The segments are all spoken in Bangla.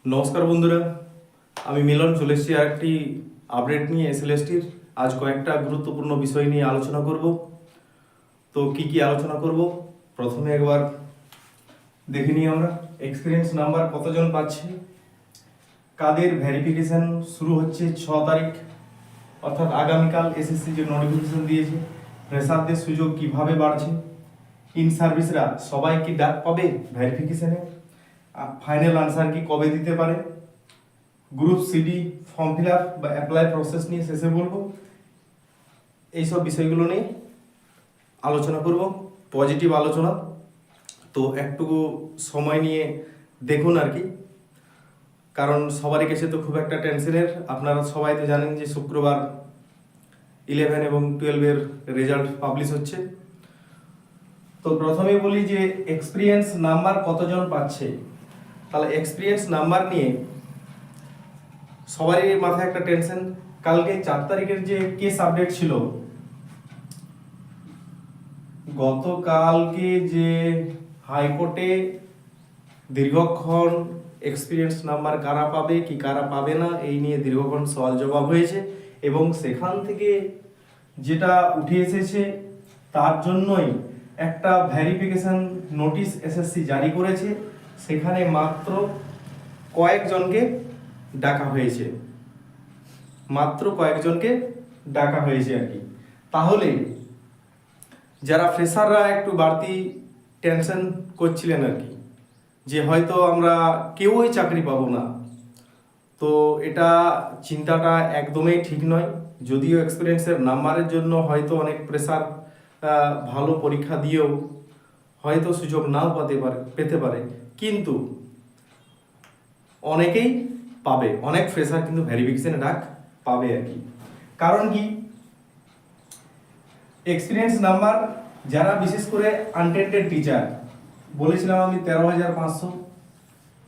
নমস্কার বন্ধুরা, আমি মিলন চলে এসেছি আর একটি আপডেট নিয়ে এসএলএসটির। আজ কয়েকটা গুরুত্বপূর্ণ বিষয় নিয়ে আলোচনা করব। তো কি কি আলোচনা করব, প্রথমে একবার দেখে নিই আমরা এক্সপিরিয়েন্স নাম্বার কতজন পাচ্ছে, কাদের ভেরিফিকেশন শুরু হচ্ছে 6 তারিখ অর্থাৎ আগামীকাল। এসএসসি যে নোটিফিকেশন দিয়েছে, ফ্রেশারদের সুযোগ কিভাবে বাড়ছে, ইন সার্ভিসরা সবাই কি ডাক পাবে ভেরিফিকেশনে, ফাইনাল আনসার কি কবে দিতে পারে, group CD form fill up বা অ্যাপ্লাই প্রসেস নিয়ে শেষে বলবো। এইসব বিষয়গুলো নিয়ে আলোচনা করব, পজিটিভ আলোচনা। তো একটুকু সময় নিয়ে দেখুন আর কি, কারণ সবারই কাছে তো খুব একটা টেনশনের। আপনারা সবাই তো জানেন যে শুক্রবার 11 এবং 12-এর রেজাল্ট পাবলিশ হচ্ছে। তো প্রথমে বলি যে এক্সপিরিয়েন্স নাম্বার কতজন পাচ্ছে। তাহলে এক্সপিরিয়েন্স নাম্বার নিয়ে সবারই মাথায় একটা টেনশন। কালকে 4 তারিখের যে কেস আপডেট ছিল, গতকালকে যে হাইকোর্টে দীর্ঘক্ষণ এক্সপিরিয়েন্স নাম্বার কারা পাবে কি কারা পাবে না এই নিয়ে দীর্ঘক্ষণ সওয়াল জবাব হয়েছে, এবং সেখান থেকে যেটা উঠে এসেছে তার জন্যই একটা ভেরিফিকেশন নোটিশ এসএসসি জারি করেছে। সেখানে মাত্র কয়েকজনকে ডাকা হয়েছে, মাত্র কয়েকজনকে ডাকা হয়েছে আর কি। তাহলে যারা ফ্রেশাররা একটু বাড়তি টেনশন করছিলেন আর কি, যে হয়তো আমরা কেউই চাকরি পাবো না, তো এটা চিন্তাটা একদমই ঠিক নয়। যদিও এক্সপিরিয়েন্সের নাম্বারের জন্য হয়তো অনেক প্রেসার ভালো পরীক্ষা দিয়েও হয়তো সুযোগ নাও পেতে পারে, কিন্তু অনেকেই পাবে, অনেক ফ্রেশার কিন্তু ভেরিফিকেশনে ডাক পাবে আর কি। কারণ কি, এক্সপিরিয়েন্স নাম্বার যারা বিশেষ করে আনটেন্ডেড টিচার, বলেছিলাম আমি 13,500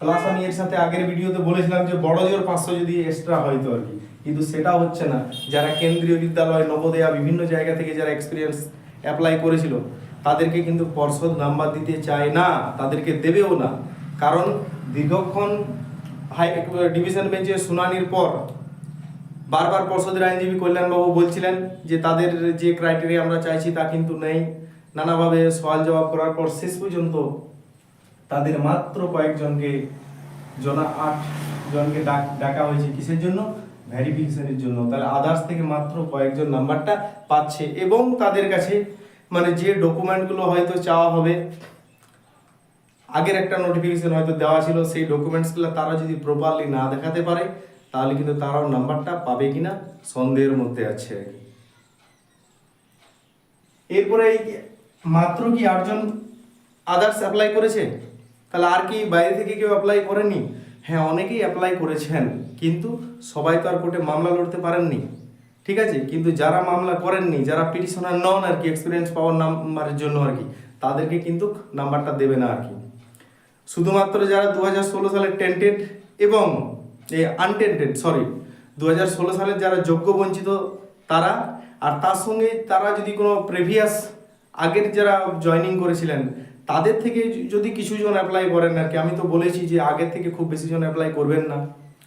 প্লাস, আমি এর সাথে আগের ভিডিওতে বলেছিলাম যে বড় জোর 500 যদি এক্সট্রা হয়তো আর কি, কিন্তু সেটা হচ্ছে না। যারা কেন্দ্রীয় বিদ্যালয়, নবোদয়া, বিভিন্ন জায়গা থেকে যারা এক্সপিরিয়েন্স অ্যাপ্লাই করেছিল তাদেরকে কিন্তু পর্ষদ নাম্বার দিতে চায় না, তাদেরকে দেবেও না। কারণ দীর্ঘক্ষণ ডিভিশন বেঞ্চে শুনানির পর বারবার পর্ষদের আইনজীবী কল্যাণবাবু বলছিলেন যে তাদের যে ক্রাইটেরিয়া আমরা চাইছি তা কিন্তু নেই। নানাভাবে সওয়াল জবাব করার পর শেষ পর্যন্ত তাদের মাত্র কয়েকজনকে, 8 জনকে ডাকা হয়েছে। কিসের জন্য? ভেরিফিকেশনের জন্য। তাহলে আদার্স থেকে মাত্র কয়েকজন নাম্বারটা পাচ্ছে, এবং তাদের কাছে মানে যে ডকুমেন্টগুলো হয়তো চাওয়া হবে, আগের একটা নোটিফিকেশন হয়তো দেওয়া ছিল, সেই ডকুমেন্টসগুলো তারা যদি প্রপারলি না দেখাতে পারে তাহলে কিন্তু তারাও নাম্বারটা পাবে কিনা সন্দেহের মধ্যে আছে আর কি। এরপরে মাত্র কি 8 জন আদার্স অ্যাপ্লাই করেছে? তাহলে আর কি বাইরে থেকে কেউ অ্যাপ্লাই করেনি? হ্যাঁ, অনেকেই অ্যাপ্লাই করেছেন, কিন্তু সবাই তো আর কোর্টে মামলা লড়তে পারেননি, ঠিক আছে। কিন্তু যারা মামলা করেননি, যারা পিটিশনার নন আর কি, এক্সপিরিয়েন্স পাওয়ার নাম্বারের জন্য আর কি, তাদেরকে কিন্তু নাম্বারটা দেবে না আর কি। শুধুমাত্র যারা 2016 সালে টেন্টেড এবং আনটেন্টেড 2016 সালের যারা যোগ্য বঞ্চিত তারা, আর তার সঙ্গে তারা যদি কোনো প্রিভিয়াস আগের যারা জয়েনিং করেছিলেন তাদের থেকে যদি কিছু জন অ্যাপ্লাই করেন আর কি। আমি তো বলেছি যে আগের থেকে খুব বেশি জন অ্যাপ্লাই করবেন না,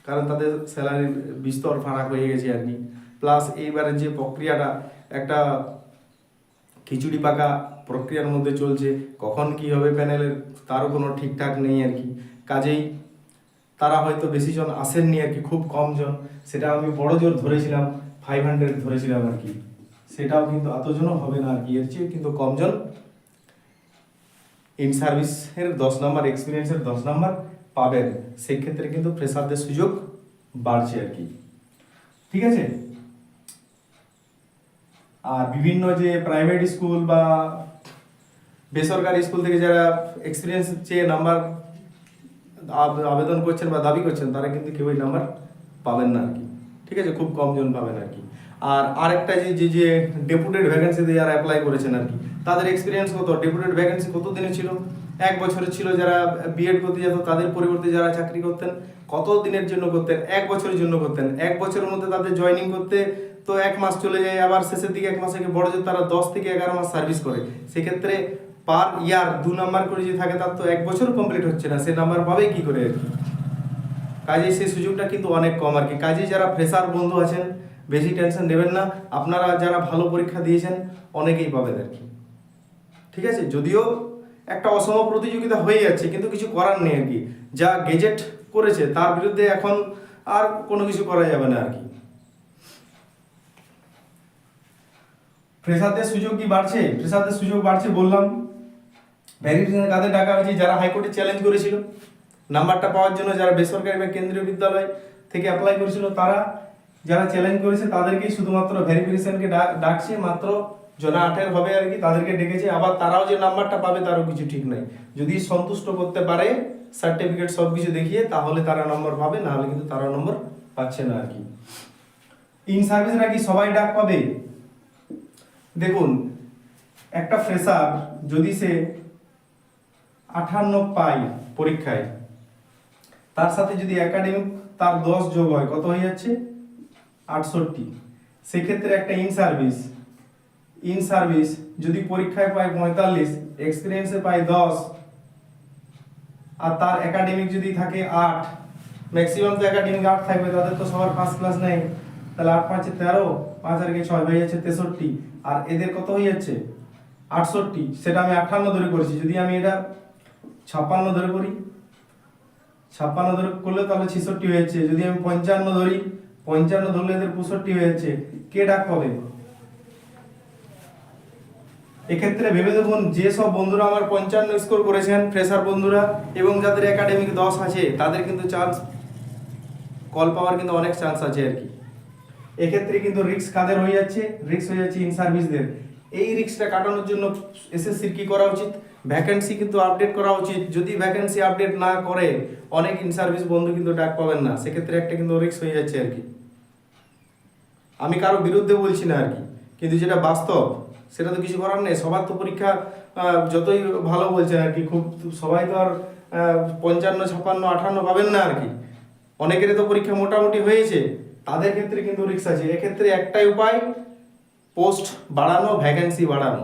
কারণ তাদের স্যালারির বিস্তর ফারাক হয়ে গেছে আর কি। প্লাস এইবারে যে প্রক্রিয়াটা একটা খিচুড়ি পাকা প্রক্রিয়ার মধ্যে চলছে, কখন কি হবে প্যানেলের তারও কোনো ঠিকঠাক নেই আর কি। কাজেই তারা হয়তো বেশি জন আসেননি আর কি, খুব কম জন। সেটা আমি বড় জোর ধরেছিলাম, 500 ধরেছিলাম আর কি, সেটাও কিন্তু এতজনও হবে না আর কি, এর চেয়ে কিন্তু কম জন ইন সার্ভিসের 10 নাম্বার, এক্সপিরিয়েন্সের 10 নাম্বার পাবেন। সেক্ষেত্রে কিন্তু ফ্রেশারদের সুযোগ বাড়ছে আর কি, ঠিক আছে। আর বিভিন্ন যে প্রাইভেট স্কুল বা বেসরকারি স্কুল থেকে যারা এক্সপিরিয়েন্স চেয়ে নাম্বার আবেদন করছেন বা দাবি করছেন, তারা কিন্তু কেউ এই নাম্বার পাবেন না আর কি, ঠিক আছে, খুব কম জন পাবেন আর কি। আর আরেকটা যে যে ডেপুটেড ভ্যাকেন্সিতে যারা অ্যাপ্লাই করেছেন আর কি, তাদের এক্সপিরিয়েন্স কত? ডেপুটেড ভ্যাকেন্সি কত দিনে ছিল? 1 বছরের ছিল। যারা বিএড করতে যেত তাদের পরিবর্তে যারা চাকরি করতেন, কত দিনের জন্য করতেন? 1 বছরের জন্য করতেন। 1 বছরের মধ্যে তাদের জয়েনিং করতে তো 1 মাস চলে যায়, আবার শেষের দিকে 1 মাসে বড় যে তারা 10 থেকে 11 মাস সার্ভিস করে। সেক্ষেত্রে পার ইয়ার 2 নাম্বার করে যে থাকে, তার তো 1 বছর কমপ্লিট হচ্ছে না, সে নাম্বার পাবে কি করে আর কি। কাজে সেই সুযোগটা কিন্তু অনেক কম আর কি। কাজে যারা ফ্রেশার বন্ধু আছেন বেশি টেনশন নেবেন না, আপনারা যারা ভালো পরীক্ষা দিয়েছেন অনেকেই পাবেন আর কি। ঠিক আছে, যদিও একটা অসম প্রতিযোগিতা হয়ে যাচ্ছে, কিন্তু কিছু করার নেই আর কি। যা গেজেট করেছে তার বিরুদ্ধে এখন আর কোনো কিছু করা যাবে না আর কি। ফ্রেশারদের সুযোগ কি বাড়ছে? ফ্রেশারদের সুযোগ বাড়ছে বললাম। ভেরিফিকেশনে কাদের ডাকা হয়েছে? যারা হাইকোর্টে চ্যালেঞ্জ করেছিল নাম্বারটা পাওয়ার জন্য, যারা বেসরকারি বা কেন্দ্রীয় বিদ্যালয় থেকে অ্যাপ্লাই করেছিল, তারা যারা চ্যালেঞ্জ করেছে তাদেরকেই শুধুমাত্র ভেরিফিকেশনকে ডাকছে, মাত্র জনা 8 হবে আর কি, তাদেরকে ডেকেছে। আবার তারাও যে নাম্বারটা পাবে তারও কিছু ঠিক নাই। যদি সন্তুষ্ট করতে পারে সার্টিফিকেট সব কিছু দেখিয়ে, তাহলে তারা নম্বর পাবে, না হলে কিন্তু তারা নম্বর পাচ্ছে না আর কি। ইন সার্ভিসরা কি সবাই ডাক পাবে? দেখুন, একটা ফ্রেশার যদি সে 58 পায় পরীক্ষায়, তার সাথে যদি একাডেমিক তার 10 যোগ হয়, কত হয়ে যাচ্ছে? 68। সেক্ষেত্রে একটা ইন সার্ভিস যদি পরীক্ষায় পায় 45, এক্সপিরিয়েন্সে পায় 10, আর তার একাডেমিক যদি থাকে 8, ম্যাক্সিমাম তো একাডেমিক 8 থাকবে, তাদের তো সবার ফার্স্ট ক্লাস নেই, তাহলে 8 5 13, 5 আর 6 হয়ে যাচ্ছে 63, আর এদের কত হয়ে যাচ্ছে? 68। সেটা আমি 58 ধরে করেছি। যদি আমি এটা 56 ধরে করি, 56 ধরে করলে তাহলে 66 হয়ে যাচ্ছে। যদি আমি 55 ধরি, 55 ধরলে এদের 65 হয়ে যাচ্ছে। কে ডাক পাবে? এক্ষেত্রে ভেবে দেখুন, যে সব বন্ধুরা আমার 55 স্কোর করেছেন ফ্রেশার বন্ধুরা, এবং যাদের একাডেমিক 10 আছে, তাদের কিন্তু চান্স, কল পাওয়ার কিন্তু অনেক চান্স আছে আর কি। এক্ষেত্রে কিন্তু রিস্ক কাদের হয়ে যাচ্ছে? রিস্ক হয়ে যাচ্ছে ইন সার্ভিসদের। এই রিস্কটা কাটানোর জন্য এসএসসির কি করা উচিত? ভ্যাকেন্সি কিন্তু আপডেট করা উচিত। যদি ভ্যাকেন্সি আপডেট না করে, অনেক ইন সার্ভিস বন্ধু কিন্তু ডাক পাবেন না। সেক্ষেত্রে একটা কিন্তু রিস্ক হয়ে যাচ্ছে আর কি। আমি কারো বিরুদ্ধে বলছি না আর কি, কিন্তু যেটা বাস্তব সেটা তো কিছু করার নেই। সবার তো পরীক্ষা যতই ভালো বলছেন আর কি, খুব সবাই তো আর 55 56 58 পাবেন না আর কি। অনেকেরই তো পরীক্ষা মোটামুটি হয়েছে, তাদের ক্ষেত্রে কিন্তু রিস্ক আছে। এক্ষেত্রে একটাই উপায়, পোস্ট বাড়ানো, ভ্যাকেন্সি বাড়ানো।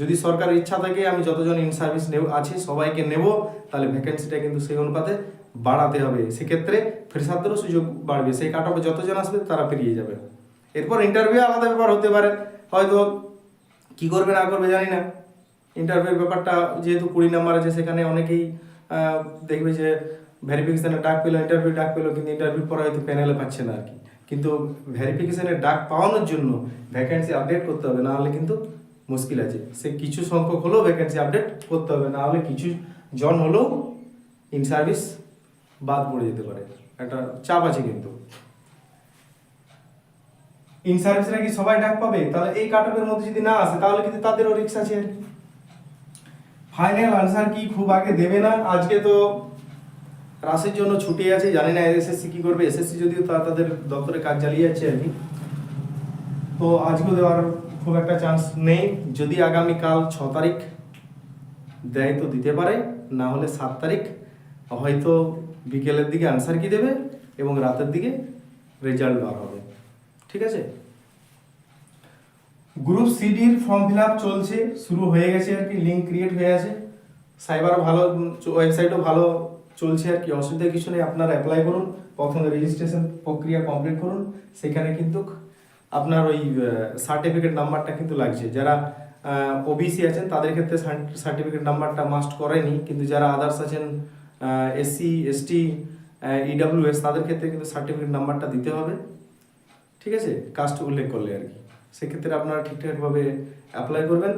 যদি সরকারের ইচ্ছা থাকে আমি যতজন ইন সার্ভিস আছে সবাইকে নেব, তাহলে ভ্যাকেন্সিটা কিন্তু সেই অনুপাতে বাড়াতে হবে। সেক্ষেত্রে ফ্রেশারদেরও সুযোগ বাড়বে, সেই কাট অফে যতজন আসবে তারা পেরিয়ে যাবে। এরপর ইন্টারভিউ আলাদা ব্যাপার হতে পারে, হয়তো কি করবে না করবে জানি না। ইন্টারভিউর ব্যাপারটা যেহেতু 20 নাম্বার আছে, সেখানে অনেকেই দেখবে যে ভেরিফিকেশনে ডাক পেলো, ইন্টারভিউ ডাক পেলো, কিন্তু ইন্টারভিউ পরে হয়তো প্যানেলে পাচ্ছে না আর কি। কিন্তু ভেরিফিকেশনের ডাক পাওয়ানোর জন্য ভ্যাকেন্সি আপডেট করতে হবে, না হলে কিন্তু মুশকিল আছে। সে কিছু সংখ্যক হলেও ভ্যাকেন্সি আপডেট করতে হবে, না হলে কিছু জন হলেও ইন সার্ভিস বাদ পড়ে যেতে পারে। একটা চাপ আছে কিন্তু। ইন সার্ভিসরা কি সবাই ডাক পাবে? তাহলে এই কাট অফের মধ্যে যদি না আসে, তাহলে কিন্তু তাদেরও রিস্ক আছে। ফাইনাল আনসার কি খুব আগে দেবে না? আজকে তো রাশের জন্য ছুটি আছে, জানি না এসএসসি কি করবে। এসএসসি যদিও তাদের দপ্তরে কাজ চালিয়ে যাচ্ছে আর কি, তো আজকে দেওয়ার খুব একটা চান্স নেই। যদি আগামীকাল 6 তারিখ দেয় তো দিতে পারে, না হলে 7 তারিখ হয়তো বিকেলের দিকে আনসার কি দেবে, এবং রাতের দিকে রেজাল্ট বার হবে। ঠিক আছে, গ্রুপ সিডির ফর্ম ফিল আপ চলছে, শুরু হয়ে গেছে আর কি, লিঙ্ক ক্রিয়েট হয়ে আছে। সাইবারও ভালো, ওয়েবসাইটও ভালো চলছে আর কি, অসুবিধা কিছু নেই। আপনারা অ্যাপ্লাই করুন, প্রথমে রেজিস্ট্রেশন প্রক্রিয়া কমপ্লিট করুন। সেখানে কিন্তু আপনার ওই সার্টিফিকেট নাম্বারটা কিন্তু লাগছে। যারা ওবিসি আছেন তাদের ক্ষেত্রে সার্টিফিকেট নাম্বারটা মাস্ট করেনি, কিন্তু যারা আদার্স আছেন, এসসি এসটি ইডাব্লিউএস, তাদের ক্ষেত্রে কিন্তু সার্টিফিকেট নাম্বারটা দিতে হবে। ঠিক আছে, কাস্ট উল্লেখ করলে আর কি। সেক্ষেত্রে আপনারা ঠিকঠাকভাবে অ্যাপ্লাই করবেন।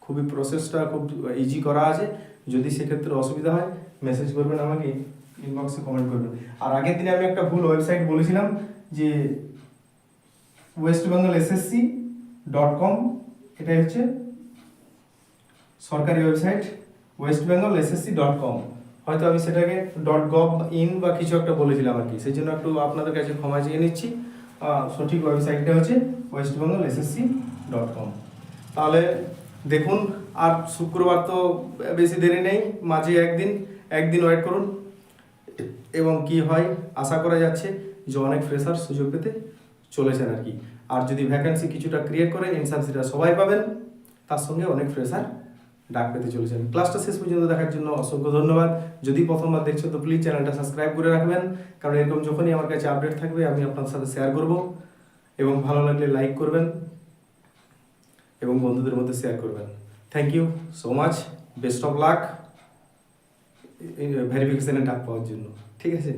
খুবই প্রসেসটা খুব ইজি করা আছে। যদি সেক্ষেত্রে অসুবিধা হয় মেসেজ করবেন আমাকে, ইনবক্সে কমেন্ট করবেন। আর আগের দিনে আমি একটা ভুল ওয়েবসাইট বলেছিলাম যে westbengalssc.com, এটাই হচ্ছে সরকারি ওয়েবসাইট, westbengalssc.com। হয়তো আমি সেটাকে .gov.in বা কিছু একটা বলেছিলাম আর কি, সেই জন্য একটু আপনাদের কাছে ক্ষমা চেয়ে নিচ্ছি। সঠিক ওয়েবসাইটটা হচ্ছে westbengalssc.com। তাহলে দেখুন, আর শুক্রবার তো বেশি দেরি নেই, মাঝে একদিন ওয়েট করুন, এবং কি হয় আশা করা যাচ্ছে যে অনেক ফ্রেশার সুযোগ পেতে চলেছেন আর কি। আর যদি ভ্যাকেন্সি কিছুটা ক্রিয়েট করে ইনসার্ভিসরা সবাই পাবেন, তার সঙ্গে অনেক ফ্রেশার ডাক পেতে চলেছেন। ক্লাসটা শেষ পর্যন্ত দেখার জন্য অসংখ্য ধন্যবাদ। যদি প্রথমবার দেখছো তো প্লিজ চ্যানেলটা সাবস্ক্রাইব করে রাখবেন, কারণ এরকম যখনই আমার কাছে আপডেট থাকবে আমি আপনার সাথে শেয়ার করব। এবং ভালো লাগলে লাইক করবেন এবং বন্ধুদের মধ্যে শেয়ার করবেন। Thank you so much, best of luck ভেরিফিকেশানে ডাক পাওয়ার জন্য। ঠিক আছে।